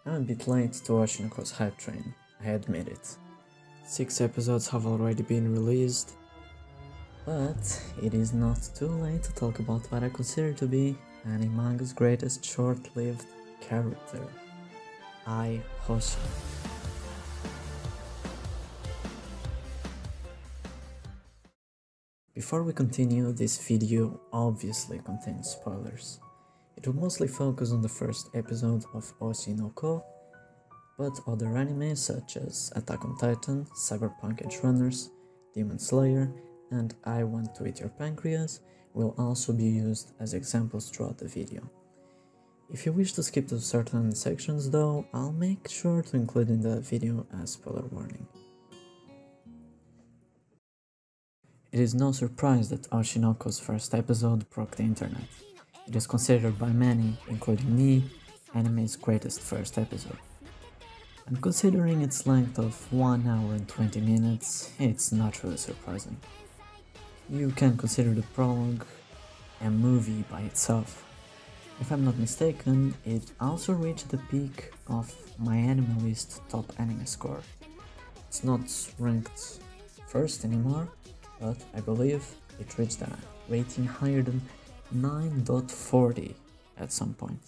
I'm a bit late to Oshinoko's hype train, I admit it. 6 episodes have already been released, but it is not too late to talk about what I consider to be anime manga's greatest short-lived character, Ai Hoshino. Before we continue, this video obviously contains spoilers. It will mostly focus on the first episode of Oshinoko, but other animes such as Attack on Titan, Cyberpunk Edge Runners, Demon Slayer, and I Want to Eat Your Pancreas will also be used as examples throughout the video. If you wish to skip to certain sections though, I'll make sure to include in the video a spoiler warning. It is no surprise that Oshinoko's first episode broke the internet. It is considered by many, including me, anime's greatest first episode. And considering its length of 1 hour and 20 minutes, it's not really surprising. You can consider the prologue a movie by itself. If I'm not mistaken, it also reached the peak of my anime list top anime score. It's not ranked first anymore, but I believe it reached a rating higher than 9.40 at some point.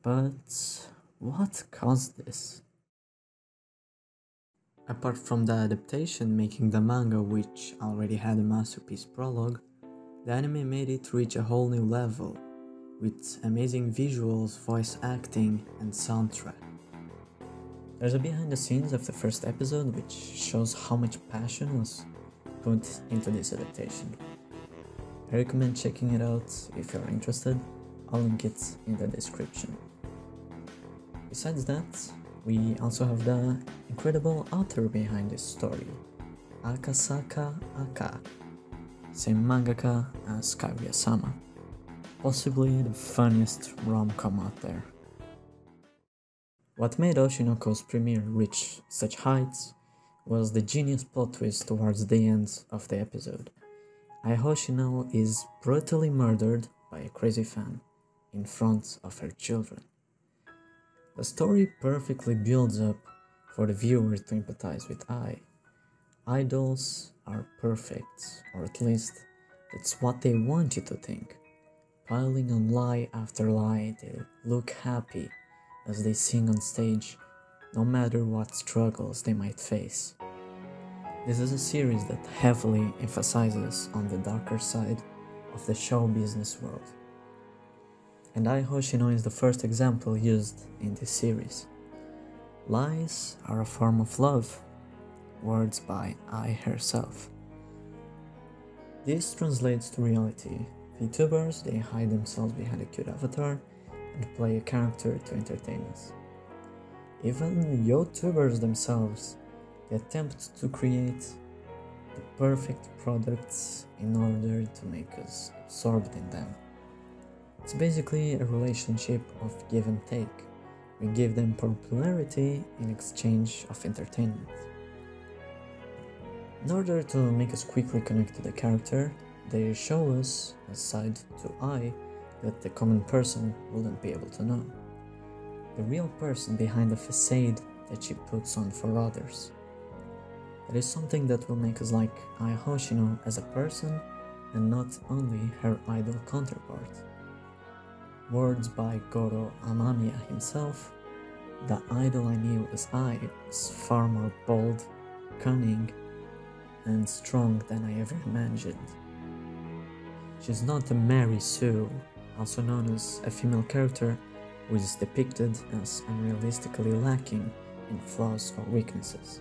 But what caused this? Apart from the adaptation making the manga, which already had a masterpiece prologue, the anime made it reach a whole new level, with amazing visuals, voice acting, and soundtrack. There's a behind the scenes of the first episode which shows how much passion was put into this adaptation. I recommend checking it out if you're interested. I'll link it in the description. Besides that, we also have the incredible author behind this story, Akasaka Aka, same mangaka as Kaguya-sama, possibly the funniest rom-com out there. What made Oshinoko's premiere reach such heights was the genius plot twist towards the end of the episode. Ai Hoshino is brutally murdered by a crazy fan in front of her children. The story perfectly builds up for the viewer to empathize with Ai. Idols are perfect, or at least that's what they want you to think. Piling on lie after lie, they look happy as they sing on stage, no matter what struggles they might face. This is a series that heavily emphasizes on the darker side of the show business world. And Ai Hoshino is the first example used in this series. Lies are a form of love, words by Ai herself. This translates to reality. VTubers, they hide themselves behind a cute avatar and play a character to entertain us. Even YouTubers themselves, they attempt to create the perfect products in order to make us absorbed in them. It's basically a relationship of give and take. We give them popularity in exchange of entertainment. In order to make us quickly connect to the character, they show us a side to Ai that the common person wouldn't be able to know. The real person behind the facade that she puts on for others. That is something that will make us like Ai Hoshino as a person and not only her idol counterpart. Words by Goro Amamiya himself, the idol I knew as Ai was far more bold, cunning, and strong than I ever imagined. She's not a Mary Sue, also known as a female character who is depicted as unrealistically lacking in flaws or weaknesses.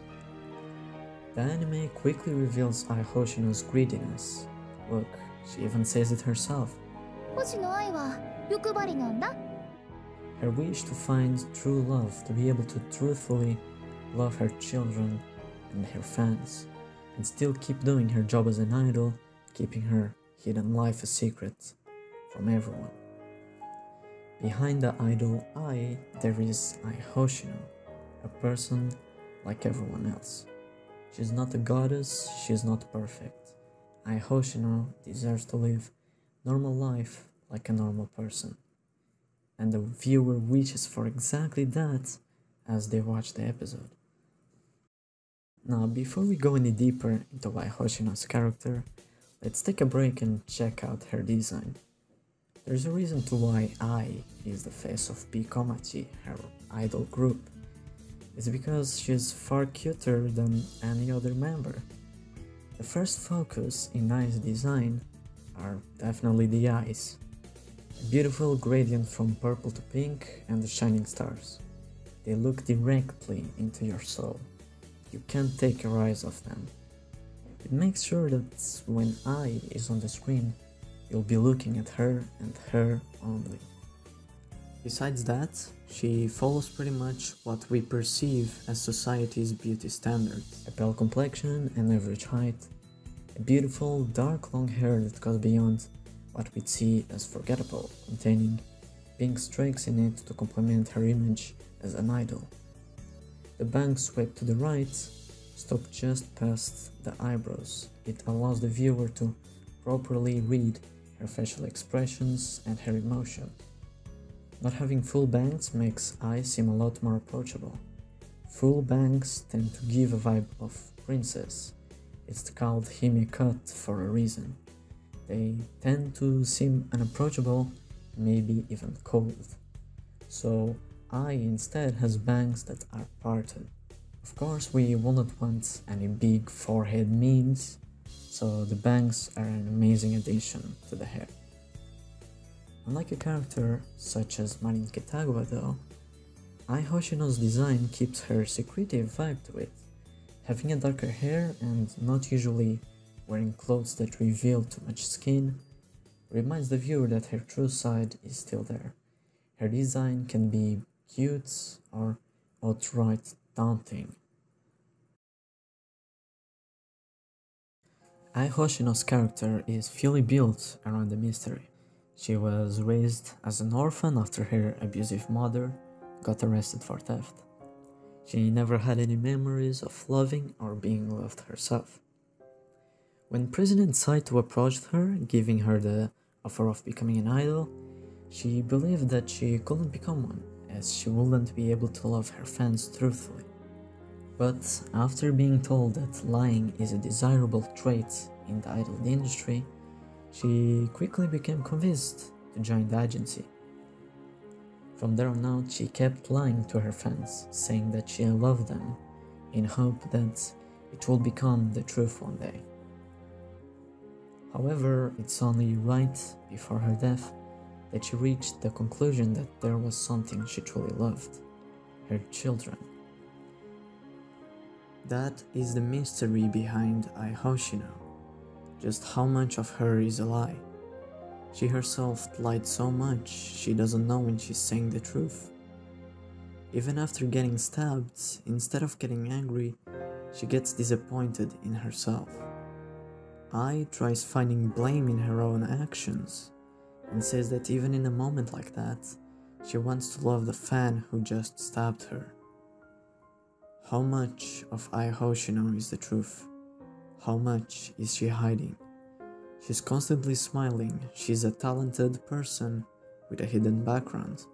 The anime quickly reveals Ai Hoshino's greediness. Look, she even says it herself. Her wish to find true love, to be able to truthfully love her children and her fans, and still keep doing her job as an idol, keeping her hidden life a secret from everyone. Behind the idol Ai, there is Ai Hoshino, a person like everyone else. She's not a goddess, she's not perfect. Ai Hoshino deserves to live normal life like a normal person. and the viewer wishes for exactly that as they watch the episode. Now, before we go any deeper into Ai Hoshino's character, let's take a break and check out her design. There's a reason to why Ai is the face of P. Komachi, her idol group. It's because she's far cuter than any other member. The first focus in Ai's design are definitely the eyes. A beautiful gradient from purple to pink and the shining stars. They look directly into your soul. You can't take your eyes off them. It makes sure that when Ai is on the screen, you'll be looking at her and her only. Besides that, she follows pretty much what we perceive as society's beauty standards. A pale complexion and average height, a beautiful dark long hair that goes beyond what we'd see as forgettable, containing pink streaks in it to complement her image as an idol. The bangs swept to the right stop just past the eyebrows. It allows the viewer to properly read her facial expressions and her emotion. Not having full bangs makes Ai seem a lot more approachable. Full bangs tend to give a vibe of princess. It's called hime cut for a reason. They tend to seem unapproachable, maybe even cold. So Ai instead has bangs that are parted. Of course, we will not want any big forehead memes, so the bangs are an amazing addition to the hair. Unlike a character such as Marin Ketagua though, Ai Hoshino's design keeps her secretive vibe to it. Having a darker hair and not usually wearing clothes that reveal too much skin reminds the viewer that her true side is still there. Her design can be cute or outright daunting. Ai Hoshino's character is fully built around the mystery. She was raised as an orphan after her abusive mother got arrested for theft. She never had any memories of loving or being loved herself. When President Saito approached her, giving her the offer of becoming an idol, she believed that she couldn't become one, as she wouldn't be able to love her fans truthfully. But after being told that lying is a desirable trait in the idol industry, she quickly became convinced to join the agency. From there on out, she kept lying to her fans, saying that she loved them, in hope that it will become the truth one day. However, it's only right before her death that she reached the conclusion that there was something she truly loved: her children. That is the mystery behind Ai Hoshino. Just how much of her is a lie? She herself lied so much she doesn't know when she's saying the truth. Even after getting stabbed, instead of getting angry, she gets disappointed in herself. Ai tries finding blame in her own actions and says that even in a moment like that, she wants to love the fan who just stabbed her. How much of Ai Hoshino is the truth? How much is she hiding? She's constantly smiling. She's a talented person with a hidden background,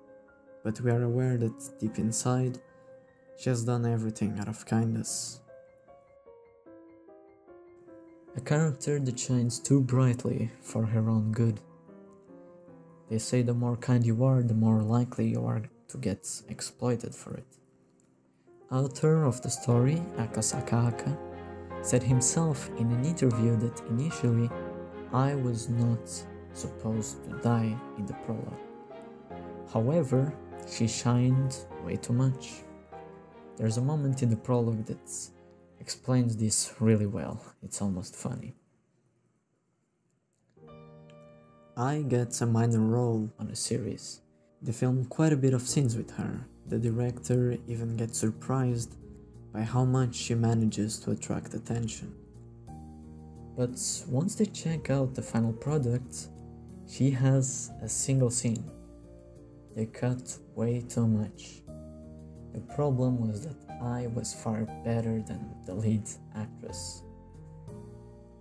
but we are aware that deep inside, she has done everything out of kindness. A character that shines too brightly for her own good. They say the more kind you are, the more likely you are to get exploited for it. Author of the story, Akasaka Aka, said himself in an interview that initially Ai was not supposed to die in the prologue. However, she shined way too much. There's a moment in the prologue that explains this really well. It's almost funny. Ai gets a minor role on a series. They film quite a bit of scenes with her. The director even gets surprised by how much she manages to attract attention. But once they check out the final product, she has a single scene. They cut way too much. The problem was that Ai was far better than the lead actress.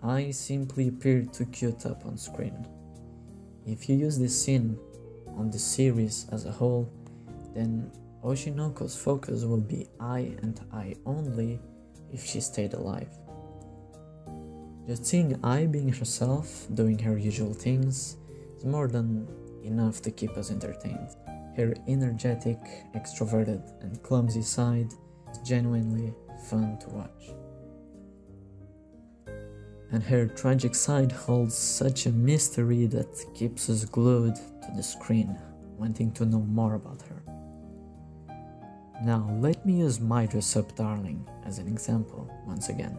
Ai simply appeared too cute up on screen. If you use this scene, on the series as a whole, then Oshinoko's focus will be Ai and Ai only if she stayed alive. Just seeing Ai being herself, doing her usual things, is more than enough to keep us entertained. Her energetic, extroverted, and clumsy side is genuinely fun to watch. And her tragic side holds such a mystery that keeps us glued to the screen, wanting to know more about her. Now let me use my dress-up darling as an example once again.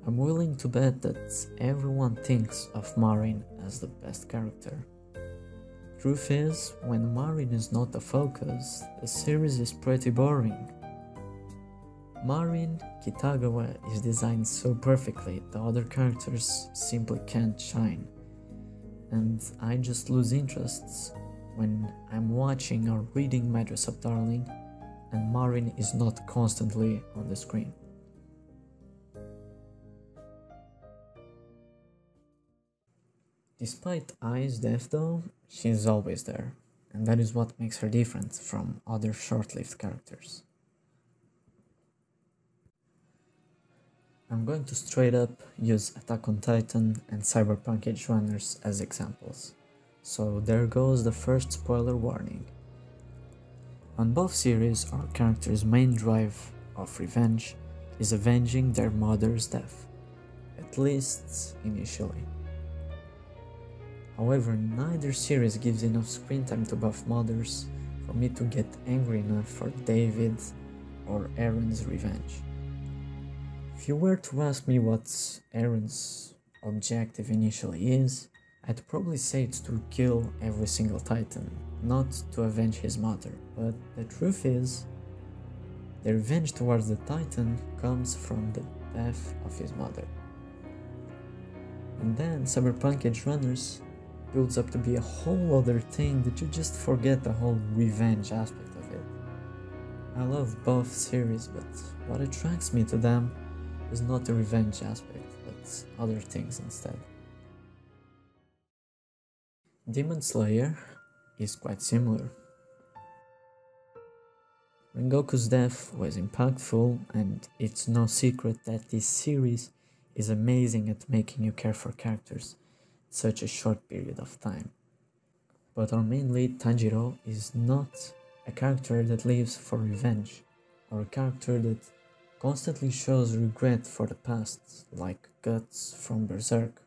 I'm willing to bet that everyone thinks of Marin as the best character. Truth is, when Marin is not the focus, the series is pretty boring. Marin Kitagawa is designed so perfectly, the other characters simply can't shine. And I just lose interest when I'm watching or reading my dress-up darling and Marin is not constantly on the screen. Despite Ai's death though, she's always there, and that is what makes her different from other short-lived characters. I'm going to straight up use Attack on Titan and Cyberpunk Edgerunners as examples, so there goes the first spoiler warning. On both series, our character's main drive of revenge is avenging their mother's death, at least initially. However, neither series gives enough screen time to both mothers for me to get angry enough for David or Eren's revenge. If you were to ask me what Eren's objective initially is, I'd probably say it's to kill every single Titan, not to avenge his mother. But the truth is, the revenge towards the Titan comes from the death of his mother. And then Cyberpunk Edgerunners builds up to be a whole other thing that you just forget the whole revenge aspect of it. I love both series, but what attracts me to them is not the revenge aspect, but other things instead. Demon Slayer is quite similar. Rengoku's death was impactful, and it's no secret that this series is amazing at making you care for characters in such a short period of time. But our main lead, Tanjiro, is not a character that lives for revenge, or a character that constantly shows regret for the past, like Guts from Berserk,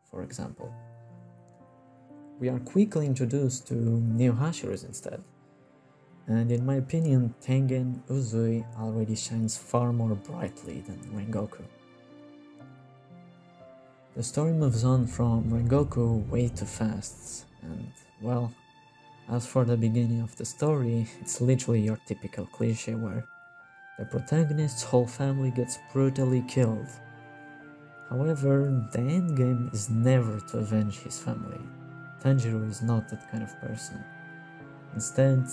for example. We are quickly introduced to new Hashiras instead, and in my opinion, Tengen Uzui already shines far more brightly than Rengoku. The story moves on from Rengoku way too fast, and well, as for the beginning of the story, it's literally your typical cliché where the protagonist's whole family gets brutally killed. However, the endgame is never to avenge his family. Tanjiro is not that kind of person. Instead,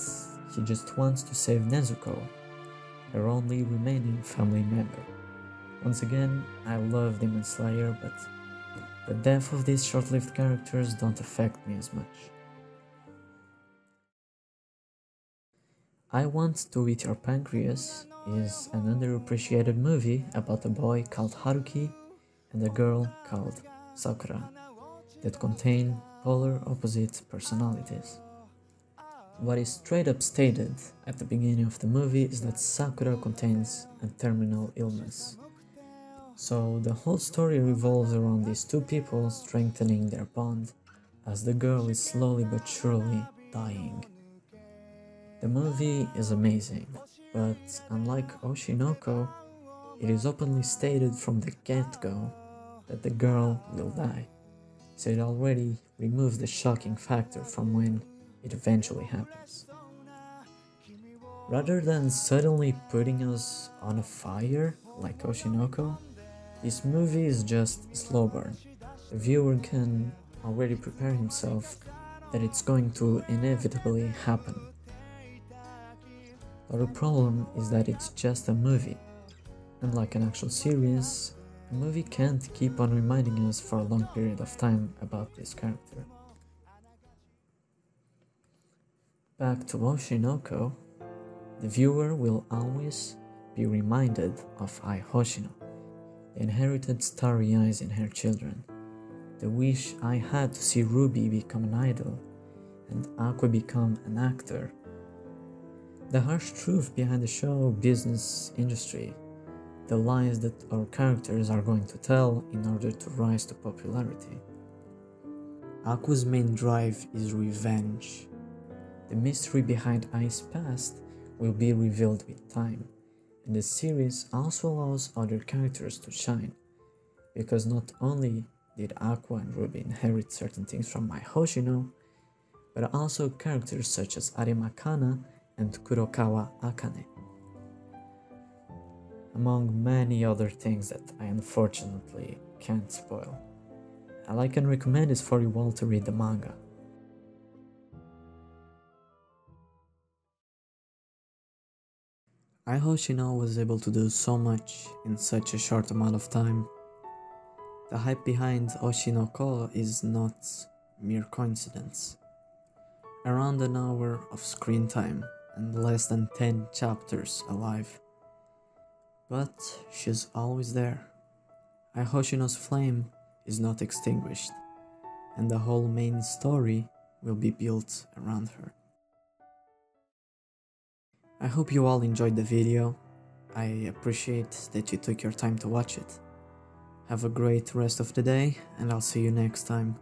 he just wants to save Nezuko, her only remaining family member. Once again, I love Demon Slayer, but the death of these short-lived characters don't affect me as much. I Want to Eat Your Pancreas is an underappreciated movie about a boy called Haruki and a girl called Sakura that contain polar opposite personalities. What is straight up stated at the beginning of the movie is that Sakura contains a terminal illness. So the whole story revolves around these two people strengthening their bond as the girl is slowly but surely dying. The movie is amazing, but unlike Oshinoko, it is openly stated from the get-go that the girl will die, so it already removes the shocking factor from when it eventually happens. Rather than suddenly putting us on a fire like Oshinoko, this movie is just a slow burn. The viewer can already prepare himself that it's going to inevitably happen. But the problem is that it's just a movie. Unlike an actual series, a movie can't keep on reminding us for a long period of time about this character. Back to Oshinoko, the viewer will always be reminded of Ai Hoshino, the inherited starry eyes in her children, the wish I had to see Ruby become an idol and Aqua become an actor, the harsh truth behind the show business industry, the lies that our characters are going to tell in order to rise to popularity. Aqua's main drive is revenge. The mystery behind Ai's past will be revealed with time, and the series also allows other characters to shine, because not only did Aqua and Ruby inherit certain things from Ai Hoshino, but also characters such as Arima Kana and Kurokawa Akane, among many other things that I unfortunately can't spoil. All I can recommend is for you all to read the manga. Ai Hoshino was able to do so much in such a short amount of time. The hype behind Oshinoko is not mere coincidence. Around an hour of screen time and less than 10 chapters alive. But she's always there. Ai Hoshino's flame is not extinguished, and the whole main story will be built around her. I hope you all enjoyed the video. I appreciate that you took your time to watch it. Have a great rest of the day, and I'll see you next time.